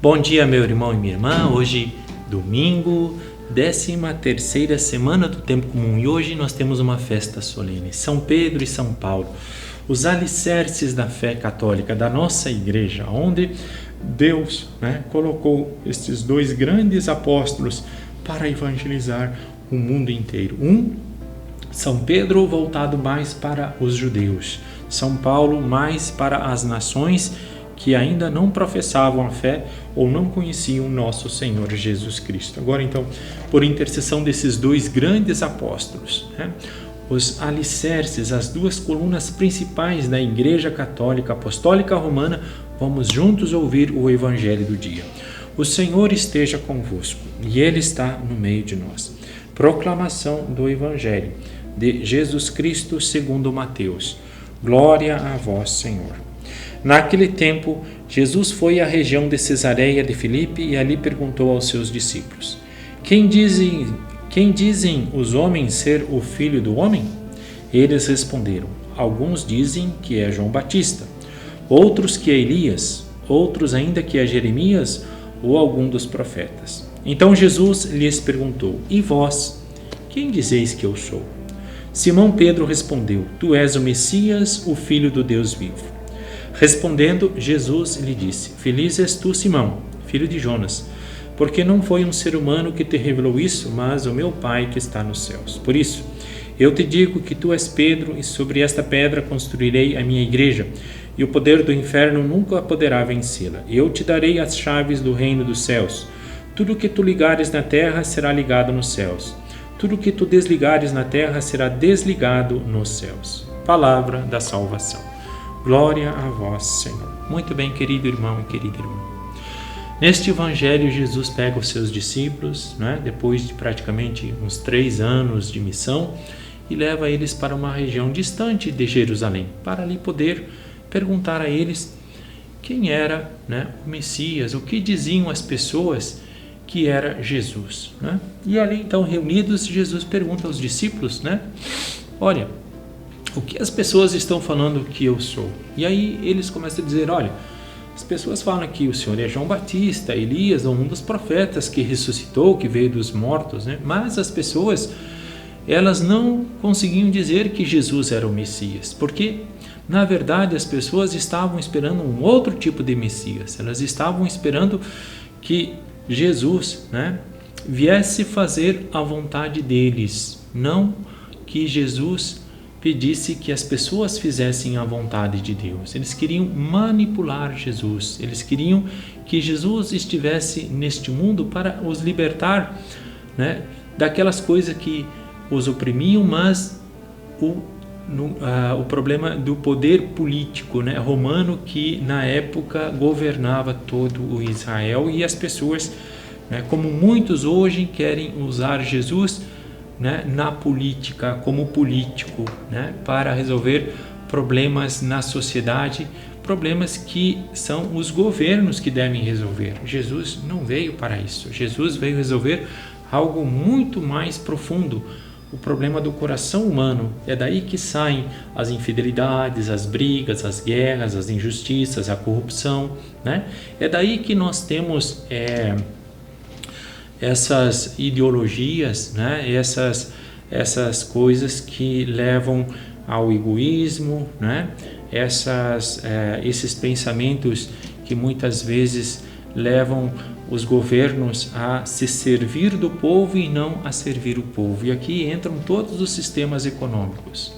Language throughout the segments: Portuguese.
Bom dia, meu irmão e minha irmã. Hoje, domingo, 13ª semana do Tempo Comum. E hoje nós temos uma festa solene. São Pedro e São Paulo, os alicerces da fé católica, da nossa igreja, onde Deus colocou estes dois grandes apóstolos para evangelizar o mundo inteiro. São Pedro voltado mais para os judeus, São Paulo mais para as nações que ainda não professavam a fé ou não conheciam nosso Senhor Jesus Cristo. Agora então, por intercessão desses dois grandes apóstolos, os alicerces, as duas colunas principais da Igreja Católica Apostólica Romana, vamos juntos ouvir o Evangelho do dia. O Senhor esteja convosco e Ele está no meio de nós. Proclamação do Evangelho de Jesus Cristo segundo Mateus. Glória a vós, Senhor. Naquele tempo, Jesus foi à região de Cesareia de Filipe e ali perguntou aos seus discípulos: Quem dizem os homens ser o Filho do Homem? Eles responderam: Alguns dizem que é João Batista, outros que é Elias, outros ainda que é Jeremias ou algum dos profetas. Então Jesus lhes perguntou: E vós, quem dizeis que eu sou? Simão Pedro respondeu: Tu és o Messias, o Filho do Deus vivo. Respondendo, Jesus lhe disse: Feliz és tu, Simão, filho de Jonas, porque não foi um ser humano que te revelou isso, mas o meu Pai que está nos céus. Por isso, eu te digo que tu és Pedro, e sobre esta pedra construirei a minha igreja, e o poder do inferno nunca poderá vencê-la. Eu te darei as chaves do reino dos céus. Tudo que tu ligares na terra será ligado nos céus. Tudo que tu desligares na terra será desligado nos céus. Palavra da salvação. Glória a vós, Senhor. Muito bem, querido irmão e querida irmã. Neste evangelho, Jesus pega os seus discípulos, depois de praticamente uns 3 anos de missão, e leva eles para uma região distante de Jerusalém, para ali poder perguntar a eles quem era o Messias, o que diziam as pessoas que era Jesus. E ali, então, reunidos, Jesus pergunta aos discípulos, olha, o que as pessoas estão falando que eu sou? E aí eles começam a dizer, olha, as pessoas falam que o Senhor é João Batista, Elias, ou um dos profetas que ressuscitou, que veio dos mortos, Mas as pessoas, elas não conseguiam dizer que Jesus era o Messias, porque, na verdade, as pessoas estavam esperando um outro tipo de Messias. Elas estavam esperando que Jesus, viesse fazer a vontade deles, não que Jesus pedisse que as pessoas fizessem a vontade de Deus. Eles queriam manipular Jesus. Eles queriam que Jesus estivesse neste mundo para os libertar, daquelas coisas que os oprimiam, mas o problema do poder político romano que na época governava todo o Israel, e as pessoas, como muitos hoje, querem usar Jesus na política, como político, para resolver problemas na sociedade, problemas que são os governos que devem resolver. Jesus não veio para isso. Jesus veio resolver algo muito mais profundo, o problema do coração humano. É daí que saem as infidelidades, as brigas, as guerras, as injustiças, a corrupção, É daí que nós temos essas ideologias, essas coisas que levam ao egoísmo, esses pensamentos que muitas vezes levam os governos a se servir do povo e não a servir o povo. E aqui entram todos os sistemas econômicos,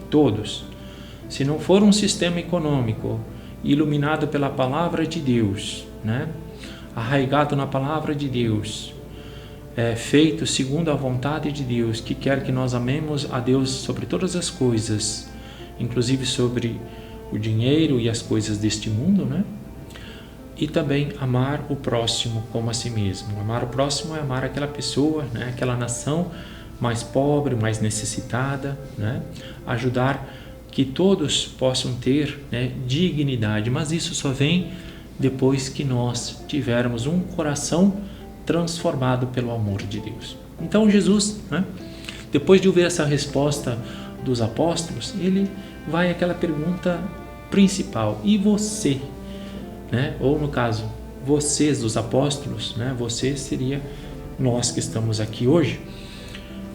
todos. Se não for um sistema econômico iluminado pela palavra de Deus, arraigado na palavra de Deus, feito segundo a vontade de Deus, que quer que nós amemos a Deus sobre todas as coisas, inclusive sobre o dinheiro e as coisas deste mundo, E também amar o próximo como a si mesmo. Amar o próximo é amar aquela pessoa, aquela nação mais pobre, mais necessitada, Ajudar que todos possam ter dignidade, mas isso só vem depois que nós tivermos um coração transformado pelo amor de Deus. Então Jesus, depois de ouvir essa resposta dos apóstolos, ele vai àquela pergunta principal: e você? Ou no caso, vocês, os apóstolos, né? Você seria nós que estamos aqui hoje.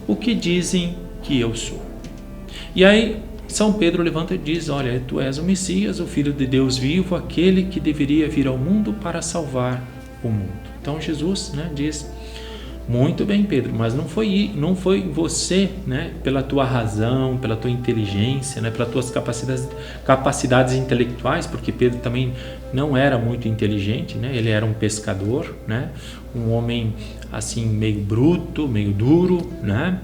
O que dizem que eu sou? E aí São Pedro levanta e diz: olha, tu és o Messias, o Filho de Deus vivo, aquele que deveria vir ao mundo para salvar o mundo. Então Jesus, né, diz: muito bem, Pedro, mas não foi você, né, pela tua razão, pela tua inteligência, né, pelas tuas capacidades intelectuais, porque Pedro também não era muito inteligente, né, ele era um pescador, né, um homem assim meio bruto, meio duro, né,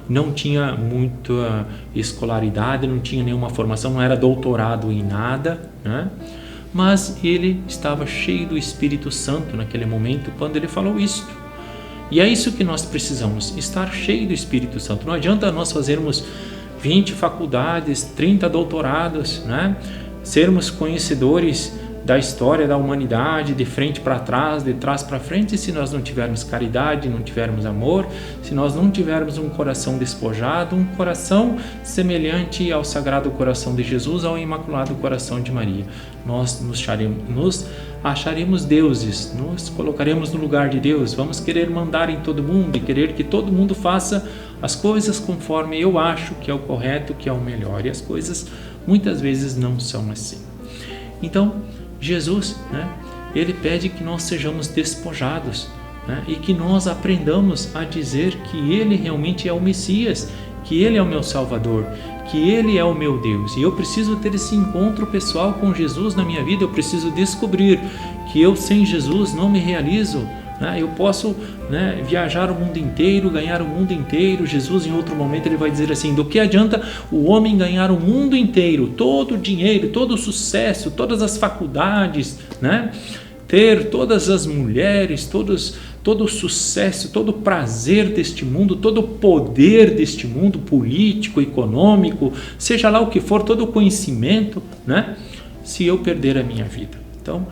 não tinha muita escolaridade, não tinha nenhuma formação, não era doutorado em nada, né, mas ele estava cheio do Espírito Santo naquele momento quando ele falou isto. E é isso que nós precisamos, estar cheio do Espírito Santo. Não adianta nós fazermos 20 faculdades, 30 doutorados, né? Sermos conhecedores da história da humanidade, de frente para trás, de trás para frente, se nós não tivermos caridade, não tivermos amor, se nós não tivermos um coração despojado, um coração semelhante ao Sagrado Coração de Jesus, ao Imaculado Coração de Maria. Nós nos acharemos deuses, nos colocaremos no lugar de Deus, vamos querer mandar em todo mundo e querer que todo mundo faça as coisas conforme eu acho que é o correto, que é o melhor. E as coisas muitas vezes não são assim. Então, Jesus, né, ele pede que nós sejamos despojados, né, e que nós aprendamos a dizer que ele realmente é o Messias, que ele é o meu Salvador, que ele é o meu Deus. E eu preciso ter esse encontro pessoal com Jesus na minha vida, eu preciso descobrir que eu sem Jesus não me realizo. Eu posso, né, viajar o mundo inteiro, ganhar o mundo inteiro. Jesus, em outro momento, ele vai dizer assim: do que adianta o homem ganhar o mundo inteiro, todo o dinheiro, todo o sucesso, todas as faculdades, né? Ter todas as mulheres, todo o sucesso, todo o prazer deste mundo, todo o poder deste mundo político, econômico, seja lá o que for, todo o conhecimento, né? Se eu perder a minha vida. Então,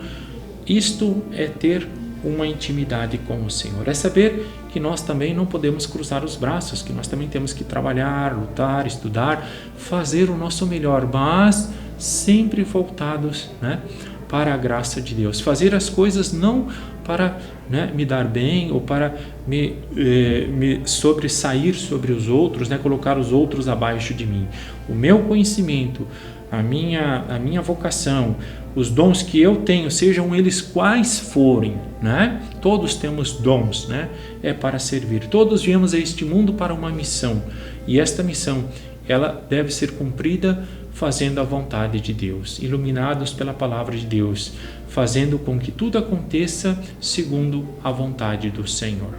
isto é ter uma intimidade com o Senhor, é saber que nós também não podemos cruzar os braços, que nós também temos que trabalhar, lutar, estudar, fazer o nosso melhor, mas sempre voltados, né, para a graça de Deus, fazer as coisas não para, né, me dar bem ou para me sobressair sobre os outros, né, colocar os outros abaixo de mim. O meu conhecimento, a minha vocação, os dons que eu tenho, sejam eles quais forem, né? Todos temos dons, né? É para servir. Todos viemos a este mundo para uma missão. E esta missão, ela deve ser cumprida fazendo a vontade de Deus, iluminados pela palavra de Deus, fazendo com que tudo aconteça segundo a vontade do Senhor.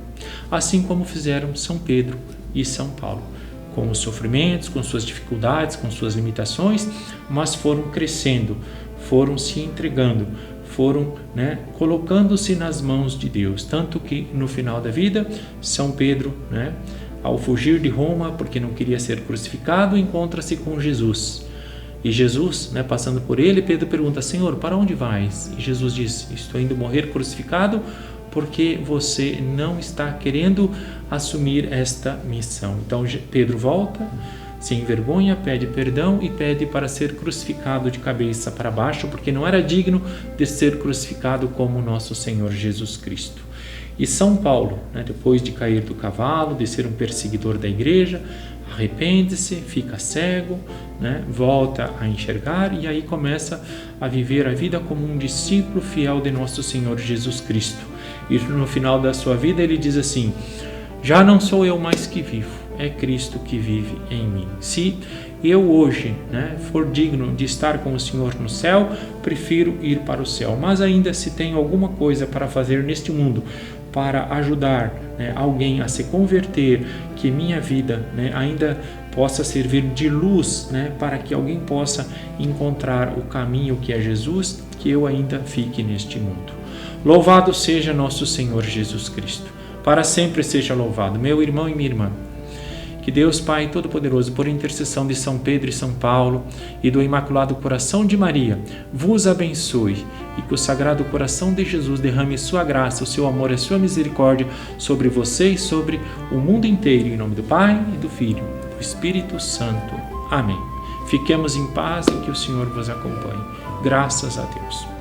Assim como fizeram São Pedro e São Paulo, com os sofrimentos, com suas dificuldades, com suas limitações, mas foram crescendo, foram se entregando, foram, né, colocando-se nas mãos de Deus. Tanto que no final da vida, São Pedro, né, ao fugir de Roma, porque não queria ser crucificado, encontra-se com Jesus. E Jesus, né, passando por ele, Pedro pergunta: Senhor, para onde vais? E Jesus diz: estou indo morrer crucificado porque você não está querendo assumir esta missão. Então Pedro volta, se envergonha, pede perdão e pede para ser crucificado de cabeça para baixo, porque não era digno de ser crucificado como nosso Senhor Jesus Cristo. E São Paulo, né, depois de cair do cavalo, de ser um perseguidor da igreja, arrepende-se, fica cego, né, volta a enxergar e aí começa a viver a vida como um discípulo fiel de nosso Senhor Jesus Cristo. E no final da sua vida ele diz assim: já não sou eu mais que vivo, é Cristo que vive em mim. Se eu hoje, né, for digno de estar com o Senhor no céu, prefiro ir para o céu. Mas ainda se tenho alguma coisa para fazer neste mundo, para ajudar, né, alguém a se converter, que minha vida, né, ainda possa servir de luz, né, para que alguém possa encontrar o caminho que é Jesus, que eu ainda fique neste mundo. Louvado seja nosso Senhor Jesus Cristo. Para sempre seja louvado, meu irmão e minha irmã. Que Deus Pai Todo-Poderoso, por intercessão de São Pedro e São Paulo e do Imaculado Coração de Maria, vos abençoe e que o Sagrado Coração de Jesus derrame sua graça, o seu amor e a sua misericórdia sobre você e sobre o mundo inteiro. Em nome do Pai, e do Filho e do Espírito Santo. Amém. Fiquemos em paz e que o Senhor vos acompanhe. Graças a Deus.